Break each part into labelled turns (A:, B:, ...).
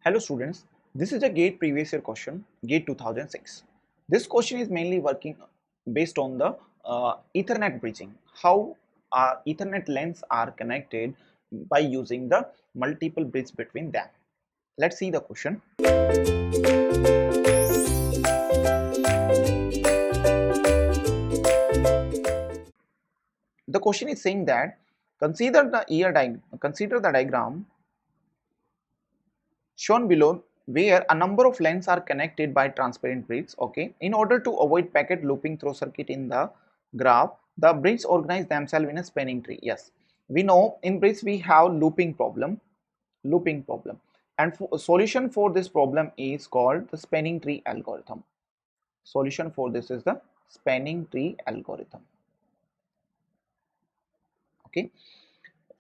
A: Hello students, this is a GATE previous year question, GATE 2006. This question is mainly working based on the Ethernet bridging, how Ethernet lanes are connected by using the multiple bridge between them. Let's see the question. The question is saying that consider the diagram shown below where a number of lanes are connected by transparent bridges. Okay, in order to avoid packet looping through circuit in the graph, the bridges organize themselves in a spanning tree. Yes, we know in bridge we have looping problem, and solution for this problem is called the spanning tree algorithm. Solution for this is the spanning tree algorithm. Okay,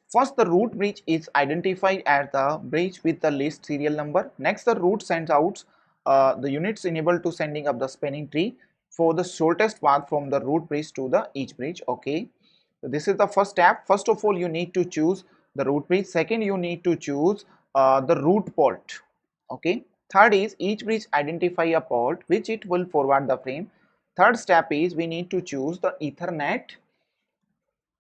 A: first, the root bridge is identified as the bridge with the least serial number. Next, the root sends out the units enabled to sending up the spanning tree for the shortest path from the root bridge to the each bridge. Okay, so this is the first step. First of all, you need to choose the root bridge. Second, you need to choose the root port. Okay. Third is each bridge identify a port which it will forward the frame. Third step is we need to choose the Ethernet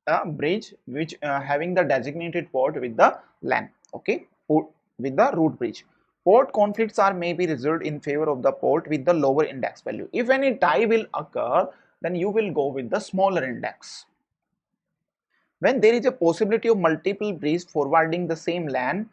A: a bridge which having the designated port with the LAN. Okay, port with the root bridge. Port conflicts are may be resolved in favor of the port with the lower index value. If any tie will occur, then you will go with the smaller index. When there is a possibility of multiple bridges forwarding the same LAN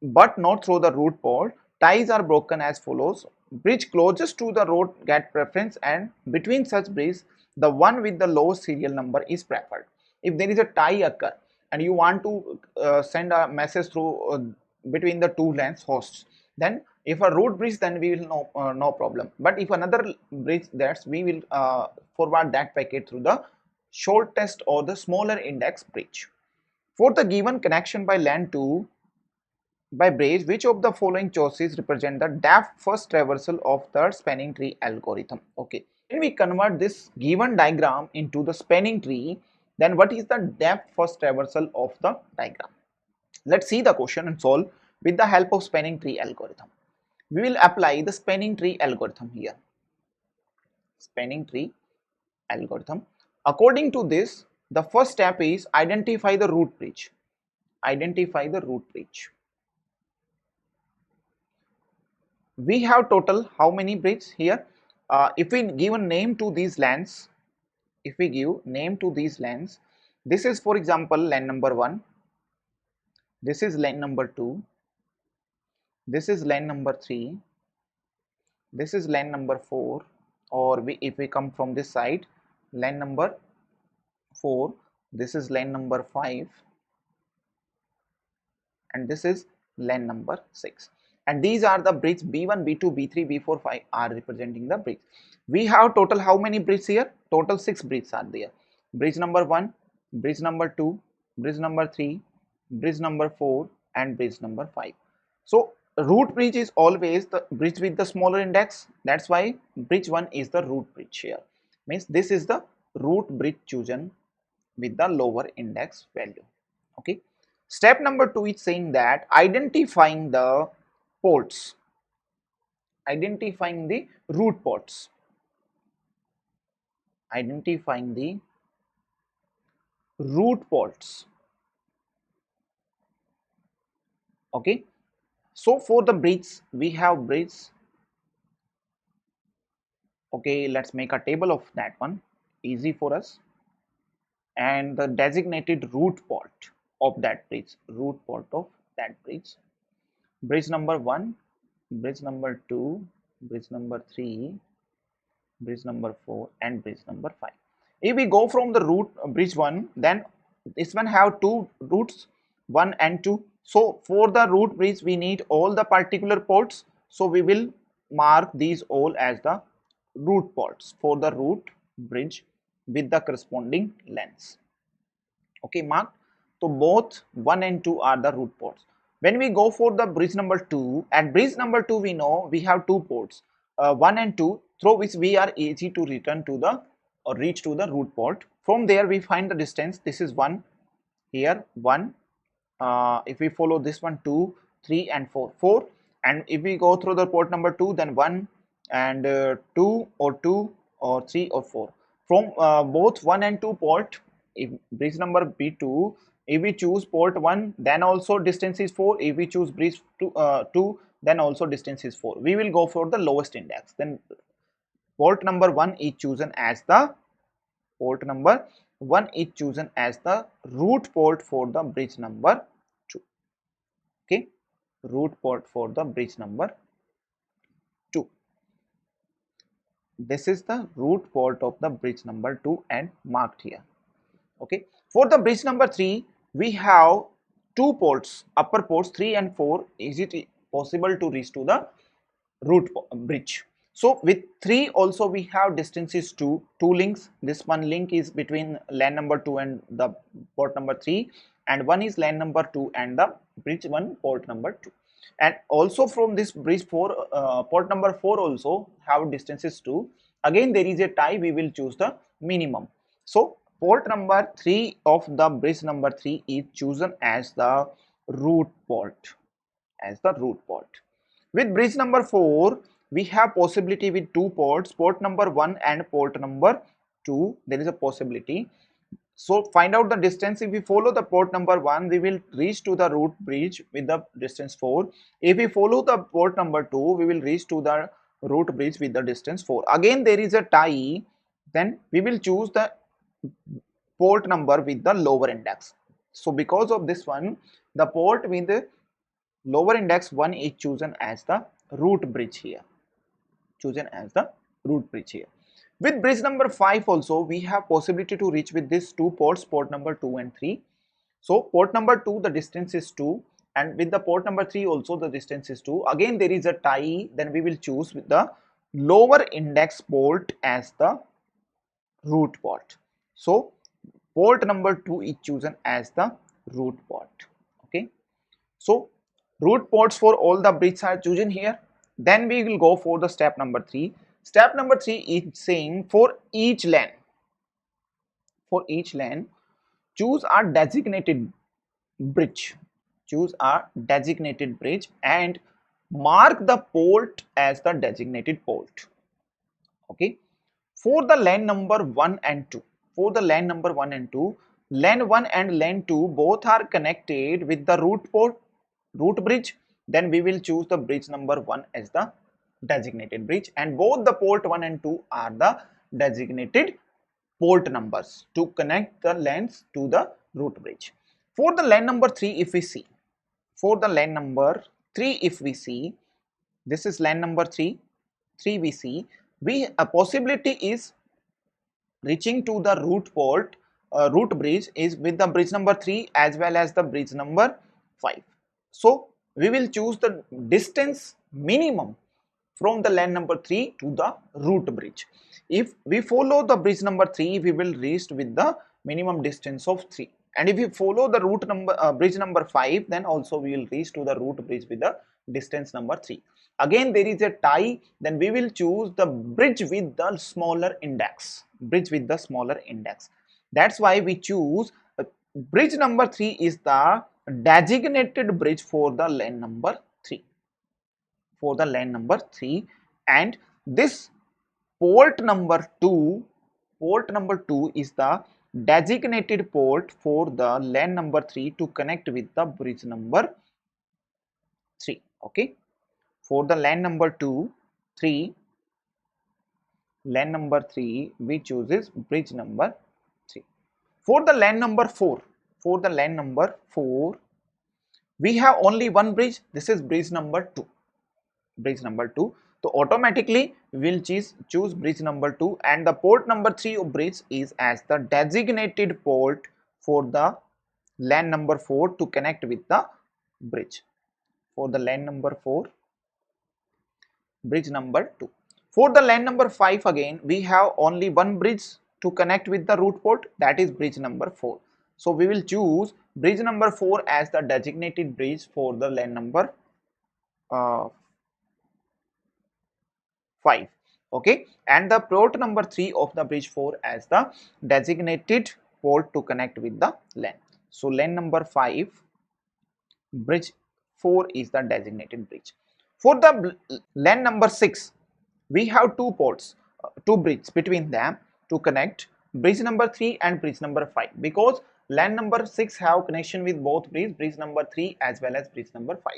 A: but not through the root port, ties are broken as follows. Bridge closest to the road get preference, and between such bridges the one with the lowest serial number is preferred. If there is a tie occur and you want to send a message through between the two LANs hosts, then if a root bridge, then we will no problem. But if another bridge, that's we will forward that packet through the shortest or the smaller index bridge. For the given connection by LAN 2 by bridge, which of the following choices represent the depth first traversal of the spanning tree algorithm? Okay, when we convert this given diagram into the spanning tree, then what is the depth first traversal of the diagram? Let's see the question and solve with the help of spanning tree algorithm. We will apply the spanning tree algorithm here. Spanning tree algorithm. According to this, the first step is identify the root bridge. Identify the root bridge. We have total how many bridges here? If we give a name to these LANs, if we give name to these LANs, this is for example LAN number 1, this is LAN number 2, this is LAN number 3, this is LAN number 4, or if we come from this side, LAN number 4, this is LAN number 5, and this is LAN number 6. And these are the bridges B1, B2, B3, B4, 5 are representing the bridge. We have total how many bridges here? Total 6 bridges are there. Bridge number 1, bridge number 2, bridge number 3, bridge number 4, and bridge number 5. So root bridge is always the bridge with the smaller index. That's why bridge 1 is the root bridge here. Means this is the root bridge chosen with the lower index value. Okay. Step number 2 is saying that identifying the ports, identifying the root ports, identifying the root ports. Okay, so for the bridges we have bridges. Okay, let's make a table of that one, easy for us. And the designated root port of that bridge, root port of that bridge. Bridge number 1, bridge number 2, bridge number 3, bridge number 4, and bridge number 5. If we go from the root bridge 1, then this one have two roots, 1 and 2. So for the root bridge we need all the particular ports, so we will mark these all as the root ports for the root bridge with the corresponding LANs. Okay, mark. So both 1 and 2 are the root ports. When we go for the bridge number 2, at bridge number 2 we know we have two ports, 1 and 2, through which we are easy to return to the or reach to the root port. From there we find the distance. This is 1, here 1, if we follow this one 2, 3 and 4, 4, and if we go through the port number 2, then 1 and 2 or 3 or 4. From both 1 and 2 port, if bridge number be 2, if we choose port 1, then also distance is 4. If we choose bridge 2, then also distance is 4. We will go for the lowest index. Then port number 1 is chosen as the root port for the bridge number 2. Okay, root port for the bridge number 2. This is the root port of the bridge number 2 and marked here. Okay, for the bridge number 3, we have two ports, upper ports 3 and 4. Is it possible to reach to the root bridge? So with 3 also we have distances to two links. This one link is between LAN number 2 and the port number 3, and one is LAN number 2 and the bridge 1 port number 2. And also from this bridge 4, port number 4 also have distances to. Again there is a tie, we will choose the minimum. So port number 3 of the bridge number 3 is chosen as the root port, With bridge number 4, we have possibility with two ports, port number 1 and port number 2. There is a possibility. So find out the distance. If we follow the port number 1, we will reach to the root bridge with the distance 4. If we follow the port number 2, we will reach to the root bridge with the distance 4. Again there is a tie, then we will choose the port number with the lower index. So because of this one, the port with the lower index 1 is chosen as the root bridge here. With bridge number 5 also, we have possibility to reach with these two ports, port number 2 and 3. So port number 2, the distance is 2, and with the port number 3 also the distance is 2. Again there is a tie, then we will choose with the lower index port as the root port. So port number 2 is chosen as the root port. Okay, so root ports for all the bridges are chosen here. Then we will go for the step number 3. Step number 3 is saying for each LAN, choose a designated bridge. And mark the port as the designated port. Okay, for the LAN number 1 and 2, LAN 1 and LAN 2 both are connected with the root bridge. Then we will choose the bridge number 1 as the designated bridge, and both the port 1 and 2 are the designated port numbers to connect the LANs to the root bridge. For the LAN number 3, if we see, this is LAN number 3, we see, a possibility is reaching to the root bridge is with the bridge number 3 as well as the bridge number 5. So we will choose the distance minimum from the LAN number 3 to the root bridge. If we follow the bridge number 3, we will reach with the minimum distance of 3. And if we follow the bridge number 5, then also we will reach to the root bridge with the distance number 3. Again there is a tie, then we will choose the bridge with the smaller index. That's why we choose bridge number 3 is the designated bridge for the LAN number 3. And this port number 2 is the designated port for the LAN number 3 to connect with the bridge number 3. Okay, for the LAN number 3, we chooses bridge number 3. For the LAN number 4, we have only one bridge. This is bridge number 2. So automatically we will choose bridge number 2, and the port number 3 of bridge is as the designated port for the LAN number 4 to connect with the bridge. For the LAN number 4, bridge number 2. For the LAN number 5, again we have only one bridge to connect with the root port, that is bridge number 4. So we will choose bridge number 4 as the designated bridge for the LAN number 5. Okay, and the port number 3 of the bridge 4 as the designated port to connect with the LAN. So LAN number 5, bridge 4 is the designated bridge. For the LAN number 6, we have two ports, two bridges between them to connect bridge number 3 and bridge number 5, because LAN number 6 have connection with both bridge number 3 as well as bridge number 5.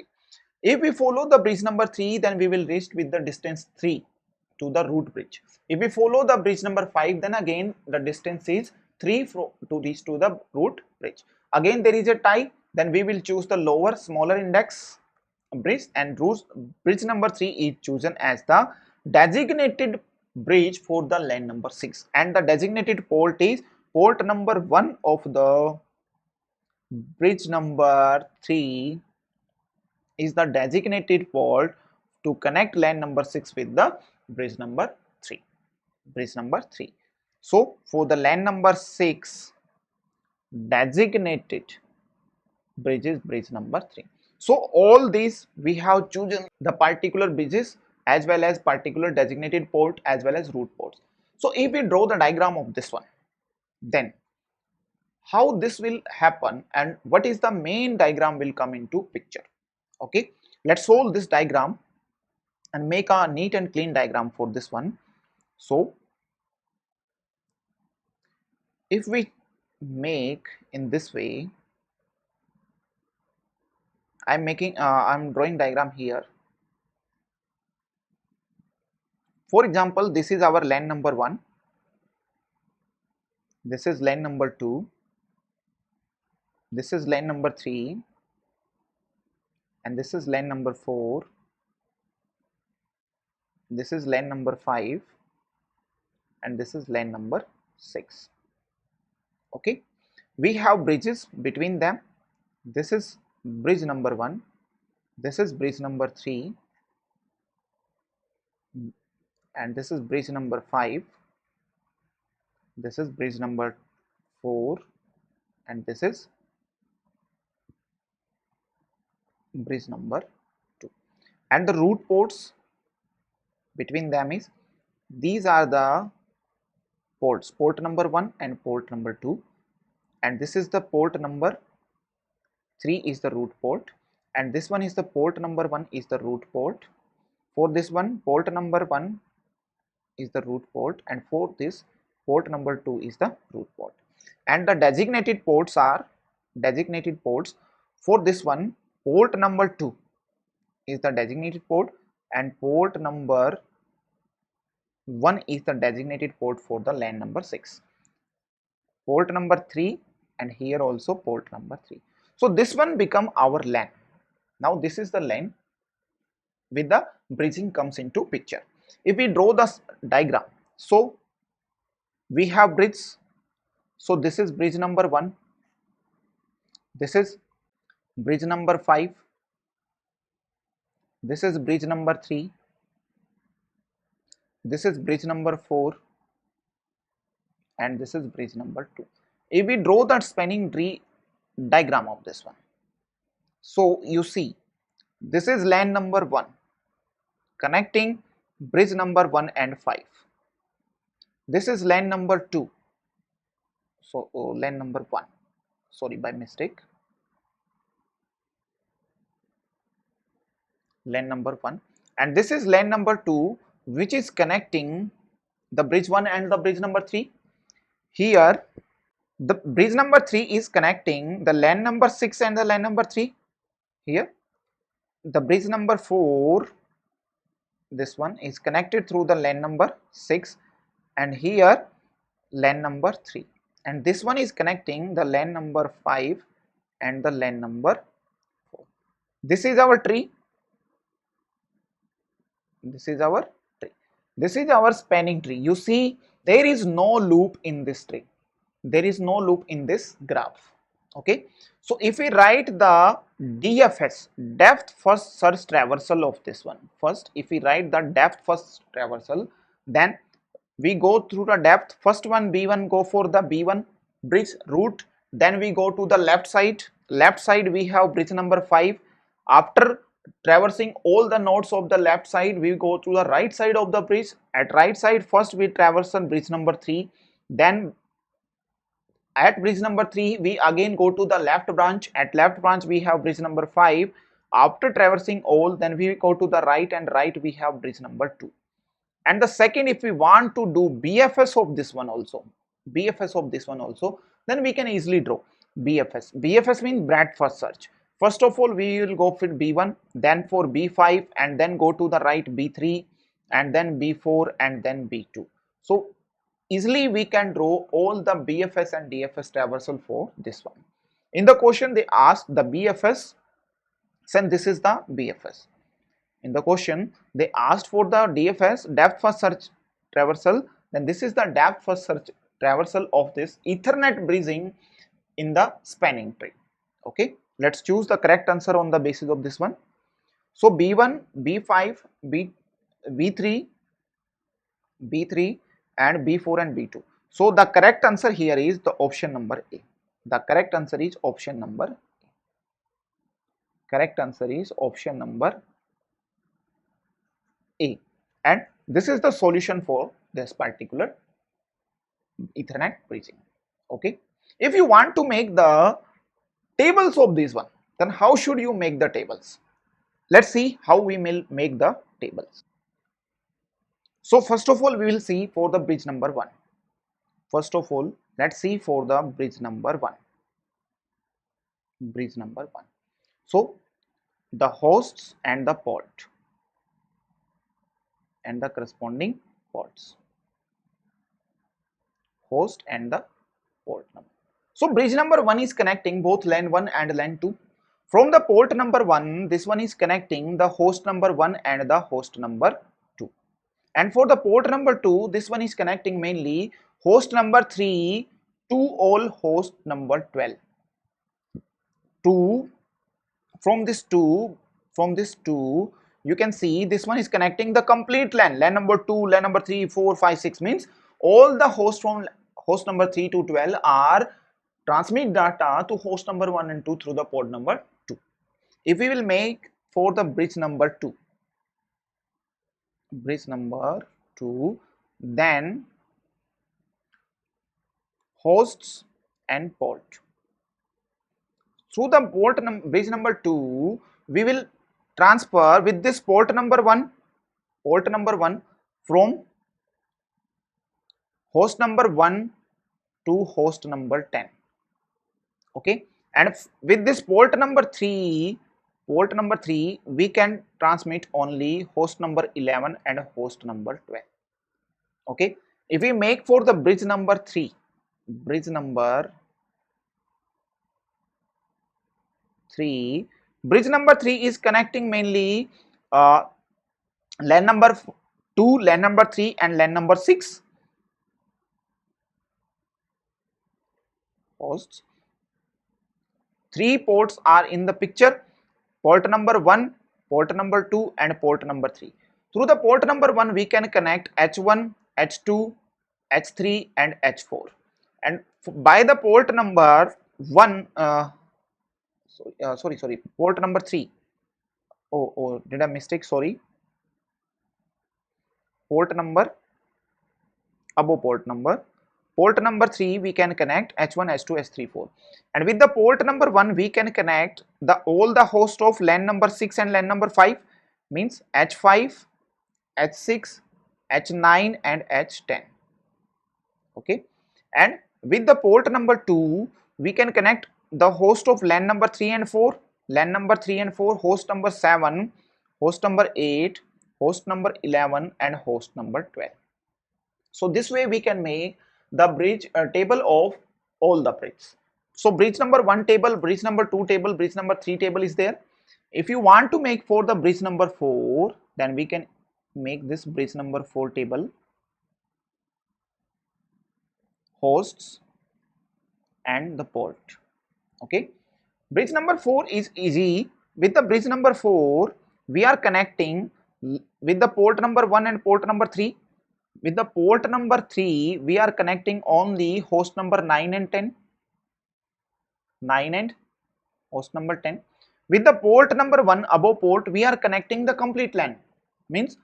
A: If we follow the bridge number 3, then we will reach with the distance 3 to the root bridge. If we follow the bridge number 5, then again the distance is 3 to reach to the root bridge. Again there is a tie, then we will choose the lower smaller index bridge, and bridge number 3 is chosen as the designated bridge for the LAN number 6, and the designated port is port number 1 of the bridge number 3 is the designated port to connect LAN number 6 with the bridge number 3. So for the LAN number 6, designated bridge is bridge number 3. So all these we have chosen the particular bridges as well as particular designated port as well as root ports. So if we draw the diagram of this one, then how this will happen and what is the main diagram will come into picture. Okay, let's solve this diagram and make a neat and clean diagram for this one. So if we make in this way, I'm drawing diagram here. For example, this is our LAN number 1, this is LAN number 2, this is LAN number 3, and this is LAN number 4, this is LAN number 5, and this is LAN number 6. Okay, we have bridges between them. This is bridge number 1, this is bridge number 3, and this is bridge number 5, this is bridge number 4, and this is bridge number 2. And the root ports between them is, these are the ports, port number 1 and port number 2, and this is the port number 3 is the root port, and this one is the port number 1 is the root port. For this one, port number 1 is the root port, and for this port number 2 is the root port. And the designated ports are for this one, port number 2 is the designated port, and port number 1 is the designated port for the LAN number 6. Port number 3, and here also port number 3. So this one become our LAN. Now this is the LAN with the bridging comes into picture. If we draw the diagram, so we have bridge. So this is bridge number 1, this is bridge number 5, this is bridge number 3, this is bridge number 4, and this is bridge number 2. If we draw that spanning tree diagram of this one, so you see this is LAN number 1 connecting bridge number 1 and 5. This is LAN number 2, so LAN number 1, sorry, by mistake, LAN number 1, and this is LAN number 2 which is connecting the bridge 1 and the bridge number 3. Here the bridge number 3 is connecting the LAN number 6 and the LAN number 3. Here the bridge number 4, this one is connected through the LAN number 6, and here LAN number 3, and this one is connecting the LAN number 5 and the LAN number 4. This is our tree. This is our spanning tree. You see there is no loop in this tree, there is no loop in this graph. Okay, so if we write the DFS, depth first search traversal of this one, first if we write the depth first traversal, then we go through the depth. First one B1, go for the B1 bridge route, then we go to the left side we have bridge number 5. After traversing all the nodes of the left side, we go to the right side of the bridge. At right side, first we traverse on bridge number 3, then at bridge number 3 we again go to the left branch. At left branch we have bridge number 5. After traversing all, then we go to the right, and right we have bridge number 2. And the second, if we want to do BFS of this one also, then we can easily draw BFS. BFS means breadth first search. First of all, we will go for B1, then for B5, and then go to the right B3, and then B4, and then B2. So easily we can draw all the BFS and DFS traversal for this one. In the question they asked the BFS, and this is the BFS. In the question they asked for the DFS, depth first search traversal, then this is the depth first search traversal of this Ethernet bridging in the spanning tree. Okay, let's choose the correct answer on the basis of this one. So B1, B5, B3, B3 and B4 and B2. So the correct answer here is the option number A. The correct answer is option number A. Correct answer is option number A. And this is the solution for this particular Ethernet bridging. Okay. If you want to make the tables of this one, then how should you make the tables? Let's see how we will make the tables. So first of all, we will see for the bridge number 1. First of all, let's see for the bridge number 1. Bridge number 1. So the hosts and the port and the corresponding ports. Host and the port number. So bridge number 1 is connecting both LAN 1 and LAN 2. From the port number 1, this one is connecting the host number 1 and the host number 2. And for the port number 2, this one is connecting mainly host number 3 to all host number 12. From this 2, you can see this one is connecting the complete LAN number 2, LAN number 3, 4, 5, 6, means all the hosts from host number 3 to 12 are transmit data to host number 1 and 2 through the port number 2. If we will make for the bridge number 2, then hosts and port. Through the bridge number 2, we will transfer with this port number 1 from host number 1 to host number 10. Okay, and with this port number 3, we can transmit only host number 11 and host number 12. Okay, if we make for the bridge number 3, bridge number 3 is connecting mainly LAN number 2, LAN number 3 and LAN number 6 hosts. 3 ports are in the picture: port number 1, port number 2 and port number 3. Through the port number 1, we can connect H1, H2, H3 and H4. And by the port number 1, port number 3. Oh, did I mistake? Sorry. Port number, above port number. Port number 3, we can connect H1, H2, H3, 4. And with the port number 1, we can connect all the host of LAN number 6 and LAN number 5, means H5, H6, H9 and H10. Okay. And with the port number 2, we can connect the host of LAN number 3 and 4, host number 7, host number 8, host number 11 and host number 12. So this way we can make the bridge table of all the bridges. So bridge number 1 table, bridge number 2 table, bridge number 3 table is there. If you want to make for the bridge number 4, then we can make this bridge number 4 table, hosts and the port. Okay, bridge number 4 is easy. With the bridge number 4, we are connecting with the port number 1 and port number 3. With the port number 3, we are connecting only host number 9 and 10. 9 and host number 10. With the port number 1 above port, we are connecting the complete LAN, means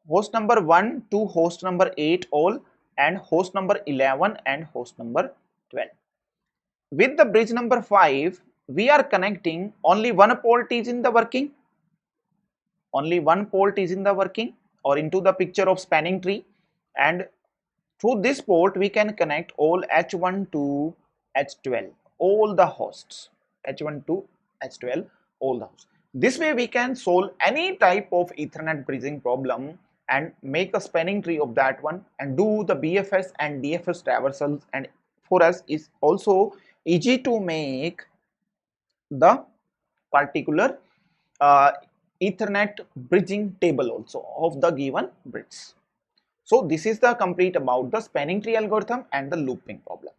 A: host number 1 to host number 8 all, and host number 11 and host number 12. With the bridge number 5, we are connecting only one port is in the working, only one port is in the working or into the picture of spanning tree, and through this port we can connect all H1 to H12, all the hosts, H1 to H12, all the hosts. This way we can solve any type of Ethernet bridging problem and make a spanning tree of that one and do the BFS and DFS traversals, and for us is also easy to make the particular uh, Ethernet bridging table also of the given bridge. So this is the complete about the spanning tree algorithm and the looping problem.